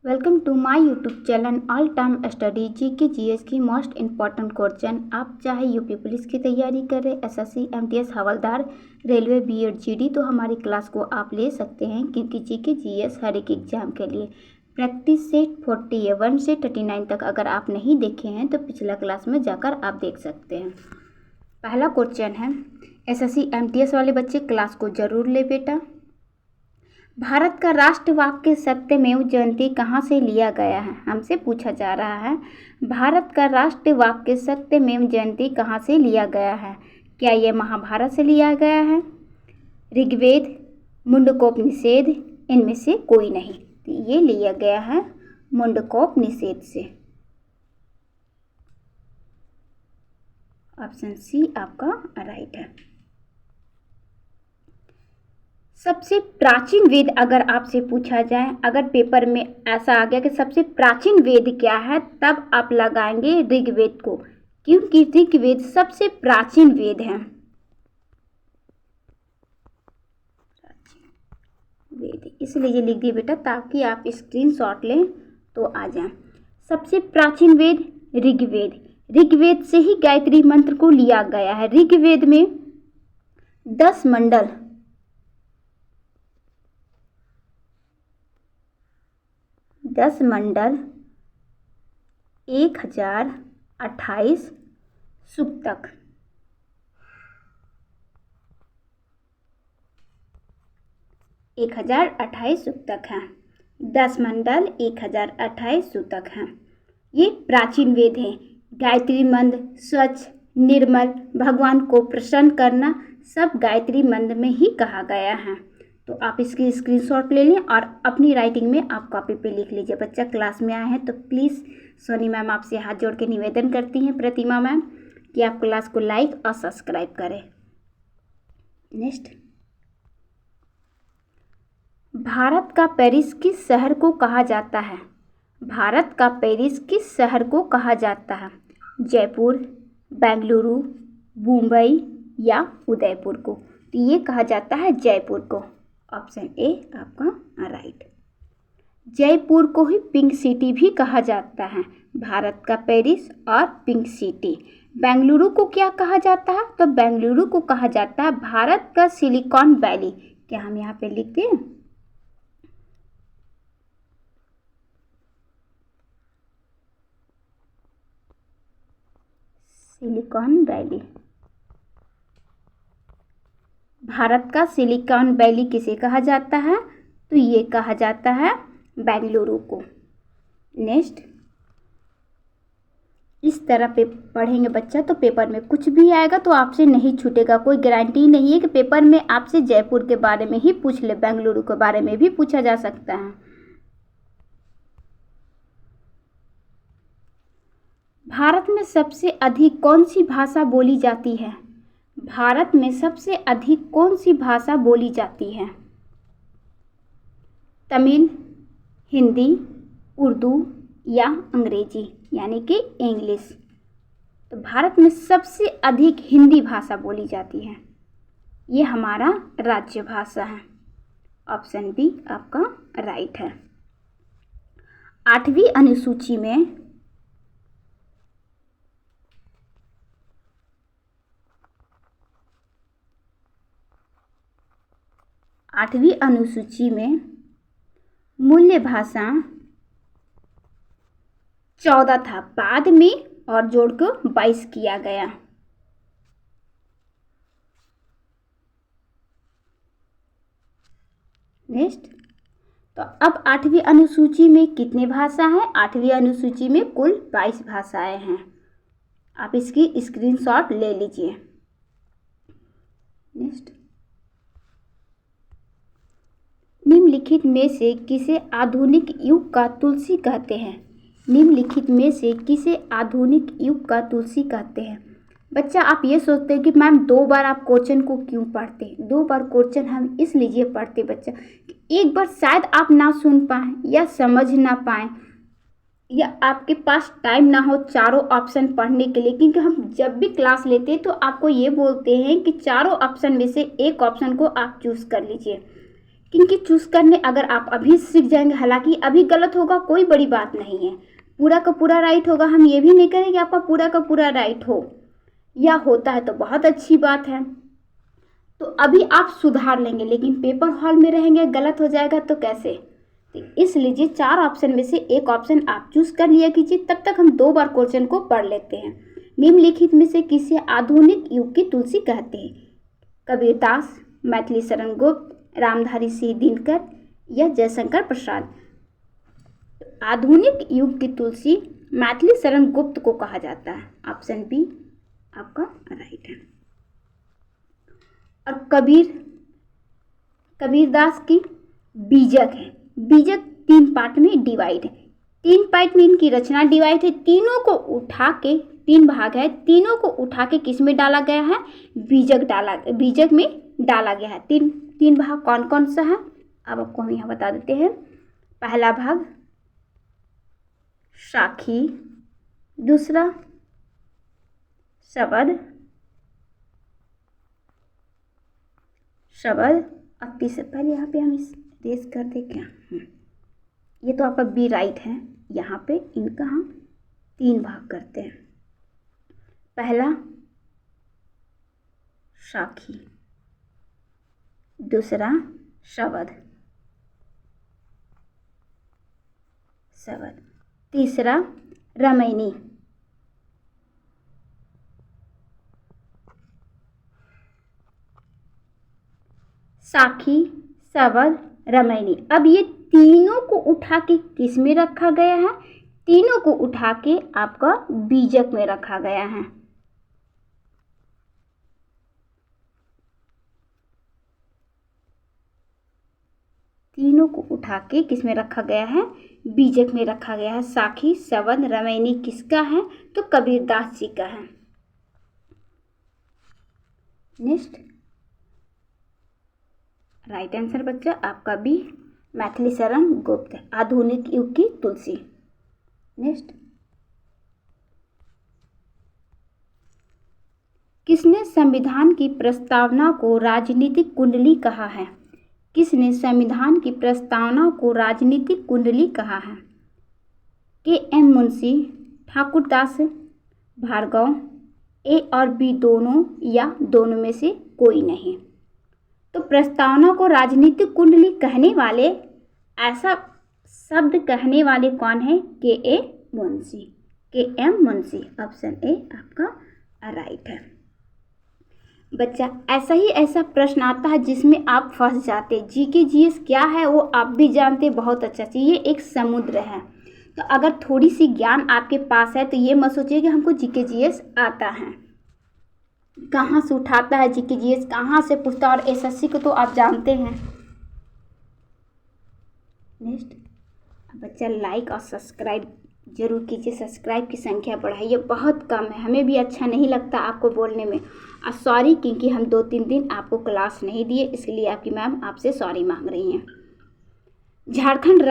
Welcome to my YouTube channel all time study GK GS की most important question. आप चाहे UP police की तैयारी करें, एसएससी, एमटीएस, हवलदार, रेलवे, बीएड, जीडी, तो हमारी क्लास को आप ले सकते हैं, क्योंकि जीके जीएस हर एक एग्जाम के लिए प्रैक्टिस सेट 41 से 39 तक अगर आप नहीं देखे हैं तो पिछला क्लास में जाकर आप देख सकते हैं। पहला क्वेश्चन है, एसएससी एमटीएस वाले बच्चे क्लास को जरूर ले बेटा। भारत का राष्ट्र वाक्य सत्यमेव जयते कहाँ से लिया गया है? हमसे पूछा जा रहा है भारत का राष्ट्र वाक्य सत्यमेव जयते कहाँ से लिया गया है? क्या यह महाभारत से लिया गया है, ऋग्वेद, मुंडकोपनिषद, इनमें से कोई नहीं? तो ये लिया गया है मुंडकोपनिषद से। ऑप्शन सी आपका राइट है। सबसे प्राचीन वेद अगर आपसे पूछा जाए, अगर पेपर में ऐसा आ गया कि सबसे प्राचीन वेद क्या है, तब आप लगाएंगे ऋग्वेद को, क्योंकि ऋग्वेद सबसे प्राचीन वेद है। वेद इसलिए ये लिख दिए बेटा ताकि आप स्क्रीनशॉट लें तो आ जाए। सबसे प्राचीन वेद ऋग्वेद। ऋग्वेद से ही गायत्री मंत्र को लिया गया है। ऋग्वेद में 10 मंडल 1028 सूक्तक, 1028 सूक्तक हैं। 10 मंडल 1028 सूतक हैं। ये प्राचीन वेद हैं। गायत्री मंत्र, स्वच्छ, निर्मल, भगवान को प्रसन्न करना, सब गायत्री मंत्र में ही कहा गया है। तो आप इसकी स्क्रीनशॉट ले लें और अपनी राइटिंग में आप कॉपी पे लिख लीजिए। बच्चा क्लास में आए हैं तो प्लीज़ सोनी मैम आपसे हाथ जोड़ के निवेदन करती हैं, प्रतिमा मैम, कि आप क्लास को लाइक और सब्सक्राइब करें। नेक्स्ट, भारत का पेरिस किस शहर को कहा जाता है? भारत का पेरिस किस शहर को कहा जाता है? जयपुर, बेंगलुरु, मुंबई या उदयपुर को? तो ये कहा जाता है जयपुर को। ऑप्शन ए आपका राइट। जयपुर को ही पिंक सिटी भी कहा जाता है। भारत का पेरिस और पिंक सिटी। बेंगलुरु को क्या कहा जाता है? तो बेंगलुरु को कहा जाता है भारत का सिलिकॉन वैली। क्या हम यहाँ पे लिखते हैं? Silicon valley. भारत का सिलिकॉन वैली किसे कहा जाता है? तो ये कहा जाता है बेंगलुरु को। नेक्स्ट, इस तरह पे पढ़ेंगे बच्चा तो पेपर में कुछ भी आएगा तो आपसे नहीं छूटेगा। कोई गारंटी नहीं है कि पेपर में आपसे जयपुर के बारे में ही पूछ ले, बेंगलुरु के बारे में भी पूछा जा सकता है। भारत में सबसे अधिक कौन सी भाषा बोली जाती है? भारत में सबसे अधिक कौन सी भाषा बोली जाती है? तमिल, हिंदी, उर्दू या अंग्रेजी यानी कि इंग्लिश? तो भारत में सबसे अधिक हिंदी भाषा बोली जाती है। ये हमारा राज्य भाषा है। ऑप्शन बी आपका राइट है। 8वीं अनुसूची में 8वीं अनुसूची में मूल्य भाषा 14 था, बाद में और जोड़कर 22 किया गया। नेक्स्ट, तो अब 8वीं अनुसूची में कितने भाषा हैं? 8वीं अनुसूची में कुल 22 भाषाएं हैं। आप इसकी स्क्रीनशॉट ले लीजिए। नेक्स्ट, निम्नलिखित में से किसे आधुनिक युग का तुलसी कहते हैं? निम्नलिखित में से किसे आधुनिक युग का तुलसी कहते हैं? बच्चा आप ये सोचते हैं कि मैम 2 बार आप क्वेश्चन को क्यों पढ़ते हैं? 2 बार क्वेश्चन हम इसलिए पढ़ते बच्चा कि एक बार शायद आप ना सुन पाएँ या समझ ना पाएँ या आपके पास टाइम ना हो चारों ऑप्शन पढ़ने के लिए, क्योंकि हम जब भी क्लास लेते हैं तो आपको ये बोलते हैं कि चारों ऑप्शन में से एक ऑप्शन को आप चूज़ कर लीजिए, इनकी चूज़ करने अगर आप अभी सीख जाएंगे, हालांकि अभी गलत होगा कोई बड़ी बात नहीं है, पूरा का पूरा राइट होगा, हम ये भी नहीं करेंगे कि आपका पूरा का पूरा राइट हो, या होता है तो बहुत अच्छी बात है, तो अभी आप सुधार लेंगे, लेकिन पेपर हॉल में रहेंगे गलत हो जाएगा तो कैसे। तो इसलिए 4 ऑप्शन में से एक ऑप्शन आप चूज कर लिया कीजिए। तब तक हम 2 बार क्वेश्चन को पढ़ लेते हैं। निम्नलिखित में से किसे आधुनिक युग की तुलसी कहते हैं? कबीरदास, मैथिली शरण गुप्त, रामधारी सिंह दिनकर या जयशंकर प्रसाद। आधुनिक युग की तुलसी मैथिली शरण गुप्त को कहा जाता है। ऑप्शन बी आपका राइट है। और कबीरदास की बीजक है। बीजक 3 पार्ट में डिवाइड है। 3 पार्ट में इनकी रचना डिवाइड है। तीनों को उठा के 3 भाग है, तीनों को उठा के किस में डाला गया है? बीजक में डाला गया है। 3 भाग कौन कौन सा है अब आपको हम यहाँ बता देते हैं। पहला भाग साखी, दूसरा शबद और तीसरा, पहले यहाँ पे हम इस रेस कर दे क्या? ये तो आपका बी राइट है। यहाँ पे इनका हम 3 भाग करते हैं। पहला साखी, दूसरा शबद, तीसरा रामायणी। साखी, शबद, रामायणी। अब ये तीनों को उठा के किस में रखा गया है? तीनों को उठा के आपका बीजक में रखा गया है। तीनों को उठा के किस में रखा गया है? बीजक में रखा गया है। साखी, शबद, रामायणी किसका है? तो कबीरदास जी का है। नेक्स्ट राइट आंसर बच्चा आपका भी मैथिली शरण गुप्त है। आधुनिक युग की तुलसी। नेक्स्ट, किसने संविधान की प्रस्तावना को राजनीतिक कुंडली कहा है? किसने संविधान की प्रस्तावना को राजनीतिक कुंडली कहा है? के.एम. मुंशी, ठाकुरदास, भार्गव, ए और बी दोनों या दोनों में से कोई नहीं। तो प्रस्तावना को राजनीतिक कुंडली कहने वाले, ऐसा शब्द कहने वाले कौन है? के.एम. मुंशी। ऑप्शन ए आपका राइट है। बच्चा ऐसा प्रश्न आता है जिसमें आप फंस जाते। जीके जीएस क्या है वो आप भी जानते बहुत अच्छा से। ये एक समुद्र है, तो अगर थोड़ी सी ज्ञान आपके पास है तो ये मत सोचिए कि हमको जीके जीएस आता है। कहाँ से उठाता है जीके जीएस, कहाँ से पूछता है, और एसएससी को तो आप जानते हैं। नेक्स्ट, बच्चा लाइक और सब्सक्राइब जरूर कीजिए। सब्सक्राइब की संख्या बढ़ाइए, बहुत कम है, हमें भी अच्छा नहीं लगता आपको बोलने में। और सॉरी क्योंकि हम 2-3 दिन आपको क्लास नहीं दिए, इसलिए आपकी मैम आपसे सॉरी मांग रही हैं। झारखंड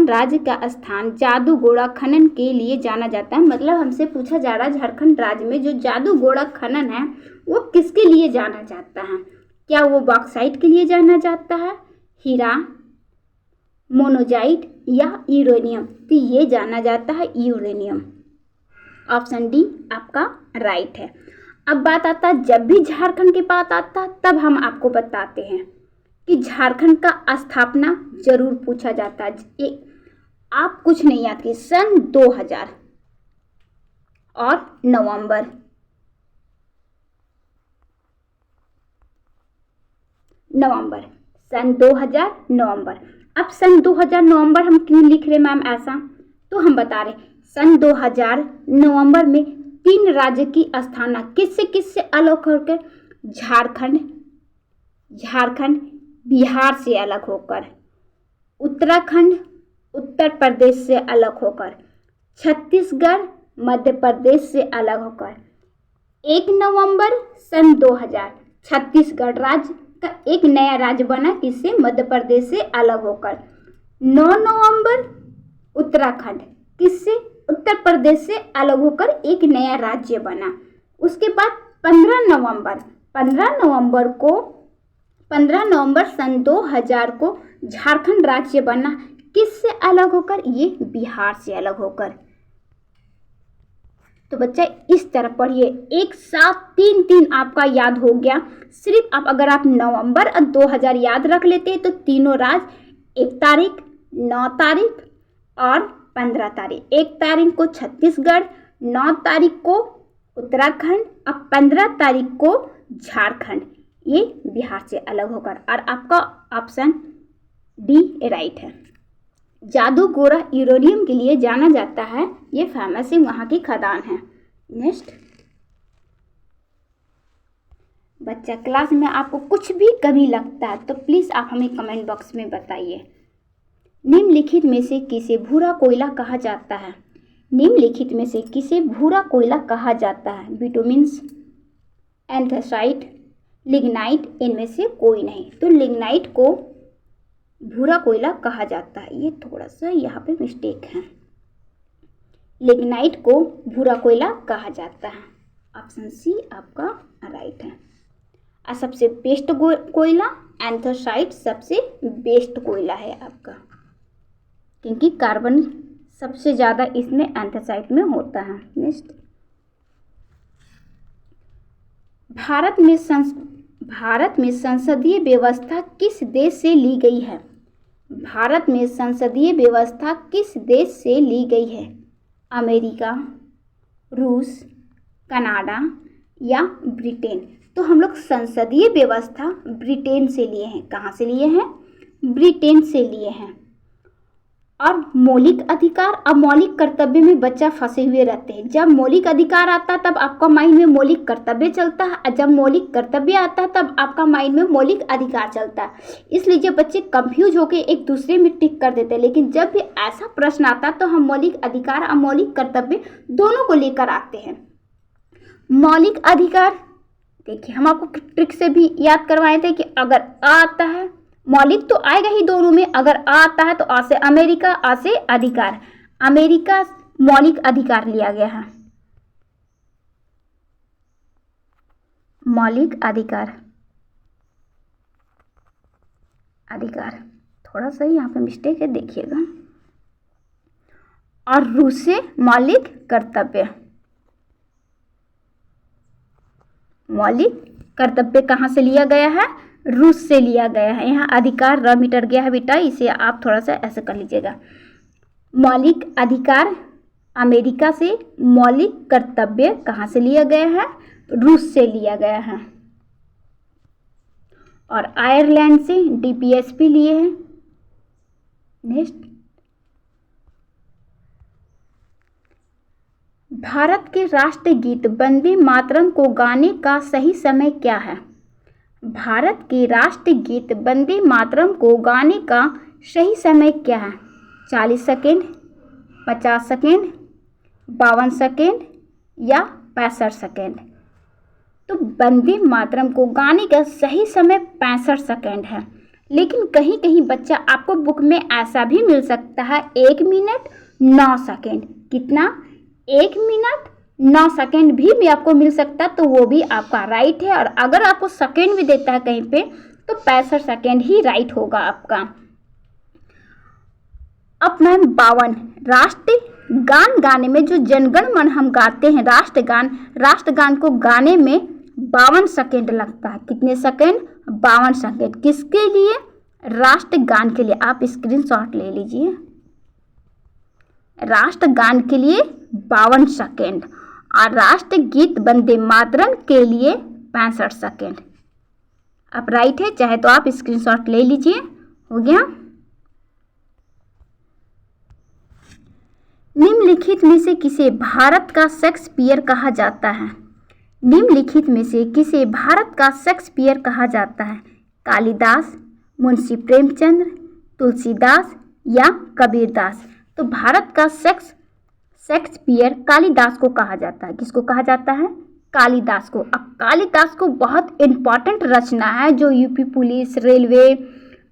राज्य का स्थान जादूगोड़ा खनन के लिए जाना जाता है। मतलब हमसे पूछा जा रहा है झारखंड राज्य में जो जादूगोड़ा खनन है वो किसके लिए जाना जाता है? क्या वो बॉक्साइट के लिए जाना जाता है, हीरा, मोनोजाइट या यूरेनियम? तो ये जाना जाता है यूरेनियम। ऑप्शन डी आपका राइट है। अब बात आता है, जब भी झारखंड की बात आता है तब हम आपको बताते हैं कि झारखंड का स्थापना जरूर पूछा जाता है। आप कुछ नहीं याद कीजिए, सन 2000 और नवंबर, सन 2000 नवंबर। अब सन 2000 नवंबर हम क्यों लिख रहे मैम ऐसा? तो हम बता रहे सन 2000 नवंबर में 3 राज्य की स्थापना किससे अलग होकर? झारखंड बिहार से अलग होकर, उत्तराखंड उत्तर प्रदेश से अलग होकर, छत्तीसगढ़ मध्य प्रदेश से अलग होकर। 1 नवंबर सन 2000 छत्तीसगढ़ राज्य का एक नया राज्य बना, किससे? मध्य प्रदेश से अलग होकर। 9 नवंबर उत्तराखंड किससे? उत्तर प्रदेश से अलग होकर एक नया राज्य बना। उसके बाद 15 नवंबर को 15 नवंबर सन 2000 को झारखंड राज्य बना, किससे अलग होकर? ये बिहार से अलग होकर। तो बच्चा इस तरह पढ़िए, एक साथ तीन तीन आपका याद हो गया। सिर्फ अगर आप नवंबर और 2000 याद रख लेते तो तीनों राज्य 1 तारीख, 9 तारीख और 15 तारीख। 1 तारीख को छत्तीसगढ़, 9 तारीख को उत्तराखंड और 15 तारीख को झारखंड, ये बिहार से अलग होकर। और आपका ऑप्शन डी राइट है। जादूगोरा यूरेनियम के लिए जाना जाता है, ये फेमस है, वहाँ की खदान है। नेक्स्ट बच्चा, क्लास में आपको कुछ भी कभी लगता है तो प्लीज़ आप हमें कमेंट बॉक्स में बताइए। निम्नलिखित में से किसे भूरा कोयला कहा जाता है? निम्नलिखित में से किसे भूरा कोयला कहा जाता है? बिटुमिन्स, एंथ्रासाइट, लिग्नाइट, इनमें से कोई नहीं। तो लिग्नाइट को भूरा कोयला कहा जाता है। ये थोड़ा सा यहाँ पे मिस्टेक है, लिग्नाइट को भूरा कोयला कहा जाता है। ऑप्शन सी आपका राइट है। और सबसे बेस्ट कोयला एंथ्रासाइट सबसे बेस्ट कोयला है आपका, क्योंकि कार्बन सबसे ज़्यादा इसमें एंथ्रासाइट में होता है। नेक्स्ट, भारत में संसदीय व्यवस्था किस देश से ली गई है? भारत में संसदीय व्यवस्था किस देश से ली गई है? अमेरिका, रूस, कनाडा या ब्रिटेन? तो हम लोग संसदीय व्यवस्था ब्रिटेन से लिए हैं। कहाँ से लिए हैं? ब्रिटेन से लिए हैं। और मौलिक अधिकार और मौलिक कर्तव्य में बच्चा फंसे हुए रहते हैं। जब मौलिक अधिकार आता है तब आपका माइंड में मौलिक कर्तव्य चलता है, और जब मौलिक कर्तव्य आता है तब आपका माइंड में मौलिक अधिकार चलता है। इसलिए जब बच्चे कंफ्यूज होकर एक दूसरे में टिक कर देते हैं, लेकिन जब भी ऐसा प्रश्न आता है तो हम मौलिक अधिकार और मौलिक कर्तव्य दोनों को लेकर आते हैं। मौलिक अधिकार देखिए, हम आपको ट्रिक से भी याद करवाए थे कि अगर आ आता है, मौलिक तो आएगा ही दोनों में, अगर आ आता है तो आ से अमेरिका, आ से अधिकार। अमेरिका मौलिक अधिकार लिया गया है, मौलिक अधिकार थोड़ा सा यहाँ पे मिस्टेक है, देखिएगा। और रूस से मौलिक कर्तव्य, मौलिक कर्तव्य कहाँ से लिया गया है? रूस से लिया गया है। यहाँ अधिकार र मिटर गया है बेटा, इसे आप थोड़ा सा ऐसे कर लीजिएगा। मौलिक अधिकार अमेरिका से, मौलिक कर्तव्य कहाँ से लिया गया है? रूस से लिया गया है। और आयरलैंड से डीपीएसपी लिए हैं। नेक्स्ट, भारत के राष्ट्रगीत वंदे मातरम को गाने का सही समय क्या है? भारत के राष्ट्रगीत वंदे मातरम को गाने का सही समय क्या है? 40 सेकेंड, 50 सेकेंड, 52 सेकेंड या 65 सेकेंड? तो वंदे मातरम को गाने का सही समय 65 सेकेंड है। लेकिन कहीं कहीं बच्चा आपको बुक में ऐसा भी मिल सकता है 1 मिनट 9 सेकेंड। कितना? 1 मिनट 9 सेकेंड भी आपको मिल सकता है, तो वो भी आपका राइट है। और अगर आपको सेकेंड भी देता है कहीं पे तो 65 सेकेंड ही राइट होगा आपका। अब मैम 52 राष्ट्रगान गाने में जो जनगण मन हम गाते हैं राष्ट्रगान को गाने में 52 सेकेंड लगता है। कितने सेकेंड? 52 सेकेंड। किसके लिए? राष्ट्रगान के लिए। आप स्क्रीनशॉट ले लीजिए। राष्ट्रगान के लिए 52 सेकेंड और राष्ट्रगीत वंदे मातरम के लिए 65 सेकेंड। अब राइट है, चाहे तो आप स्क्रीनशॉट ले लीजिए। हो गया। निम्नलिखित में से किसे भारत का शेक्सपियर कहा जाता है? निम्नलिखित में से किसे भारत का शेक्सपियर कहा जाता है? कालिदास, मुंशी प्रेमचंद्र, तुलसीदास या कबीरदास? तो भारत का शेक्सपियर कालिदास को कहा जाता है। किसको कहा जाता है? कालिदास को। अब कालिदास को बहुत इम्पॉर्टेंट रचना है जो यूपी पुलिस, रेलवे,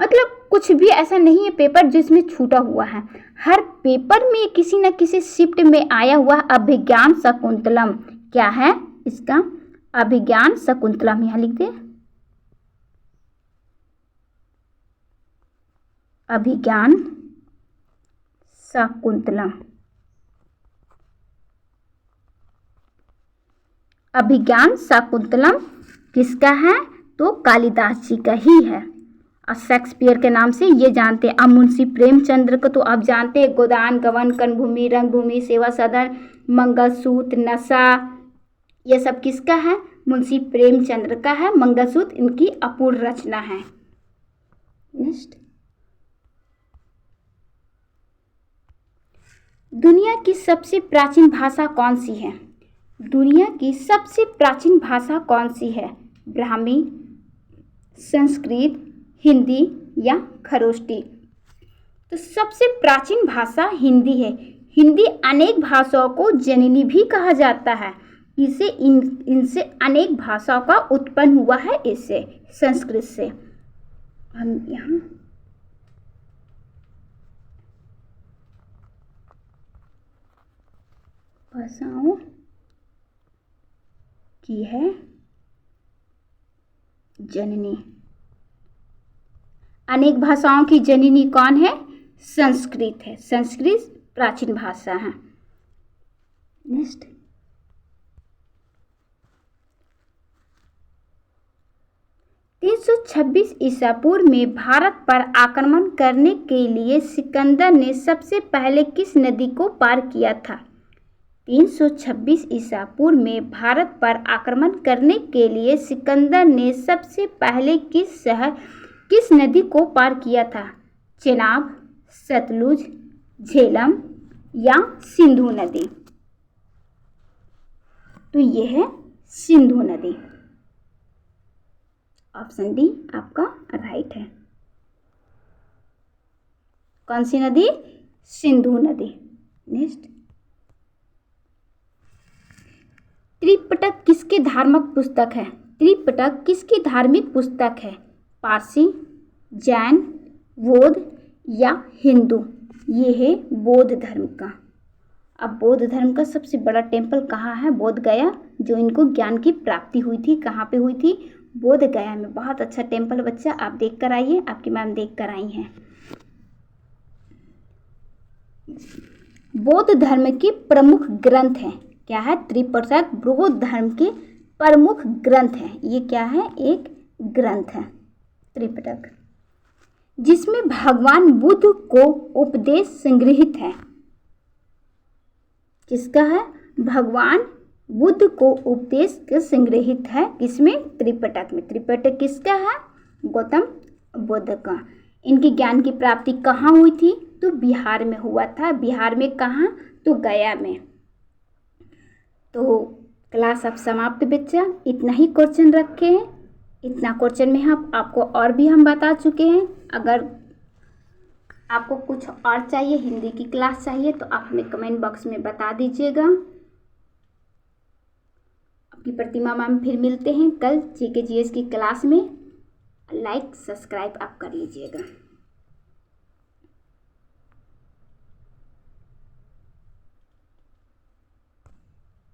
मतलब कुछ भी ऐसा नहीं है पेपर जिसमें छूटा हुआ है। हर पेपर में किसी न किसी शिफ्ट में आया हुआ अभिज्ञान शकुंतलम। क्या है इसका? अभिज्ञान शकुंतलम। यहाँ लिख दे। अभिज्ञान शाकुंतलम। अभिज्ञान शाकुंतलम किसका है? तो कालिदास जी का ही है। और शेक्सपियर के नाम से ये जानते हैं। अब मुंशी प्रेमचंद्र को तो आप जानते हैं, गोदान, गबन, कर्णभूमि, रंगभूमि, सेवा सदन, मंगलसूत्र, नशा, ये सब किसका है? मुंशी प्रेमचंद्र का है। मंगलसूत्र इनकी अपूर्व रचना है। नेक्स्ट, दुनिया की सबसे प्राचीन भाषा कौन सी है? दुनिया की सबसे प्राचीन भाषा कौन सी है? ब्राह्मी, संस्कृत, हिंदी या खरोष्टी? तो सबसे प्राचीन भाषा हिंदी है। हिंदी अनेक भाषाओं को जननी भी कहा जाता है। इनसे अनेक भाषाओं का उत्पन्न हुआ है, इससे संस्कृत से। हम यहाँ भाषाओं की है जननी। अनेक भाषाओं की जननी कौन है? संस्कृत है। संस्कृत प्राचीन भाषा है। नेक्स्ट, (326 ईसा पूर्व में भारत पर आक्रमण करने के लिए सिकंदर ने सबसे पहले किस नदी को पार किया था? 326 ईसा पूर्व में भारत पर आक्रमण करने के लिए सिकंदर ने सबसे पहले किस नदी को पार किया था? चेनाब, सतलुज, झेलम या सिंधु नदी? तो ये है सिंधु नदी। ऑप्शन डी आपका राइट है। कौन सी नदी? सिंधु नदी। नेक्स्ट, त्रिपिटक किसकी धार्मिक पुस्तक है? त्रिपिटक किसकी धार्मिक पुस्तक है? पारसी, जैन, बौद्ध या हिंदू? ये है बौद्ध धर्म का। अब बौद्ध धर्म का सबसे बड़ा टेम्पल कहाँ है? बोध गया, जो इनको ज्ञान की प्राप्ति हुई थी। कहाँ पे हुई थी? बोध गया में। बहुत अच्छा टेम्पल बच्चा, आप देख कर आइए, आपकी मैम देख कर आई हैं। बौद्ध धर्म के प्रमुख ग्रंथ हैं। क्या है? त्रिपिटक बौद्ध धर्म के प्रमुख ग्रंथ हैं। ये क्या है? एक ग्रंथ है त्रिपिटक, जिसमें भगवान बुद्ध को उपदेश संग्रहित है। किसका है? भगवान बुद्ध को उपदेश संग्रहित है। किसमें? त्रिपिटक में। त्रिपिटक किसका है? गौतम बुद्ध का। इनकी ज्ञान की प्राप्ति कहाँ हुई थी? तो बिहार में हुआ था। बिहार में कहाँ? तो गया में। तो क्लास अब समाप्त बच्चा। इतना ही क्वेश्चन रखे हैं। इतना क्वेश्चन में हम आपको और भी हम बता चुके हैं। अगर आपको कुछ और चाहिए, हिंदी की क्लास चाहिए, तो आप हमें कमेंट बॉक्स में बता दीजिएगा। आपकी प्रतिमा मैम फिर मिलते हैं कल जीके जीएस की क्लास में। लाइक सब्सक्राइब आप कर लीजिएगा।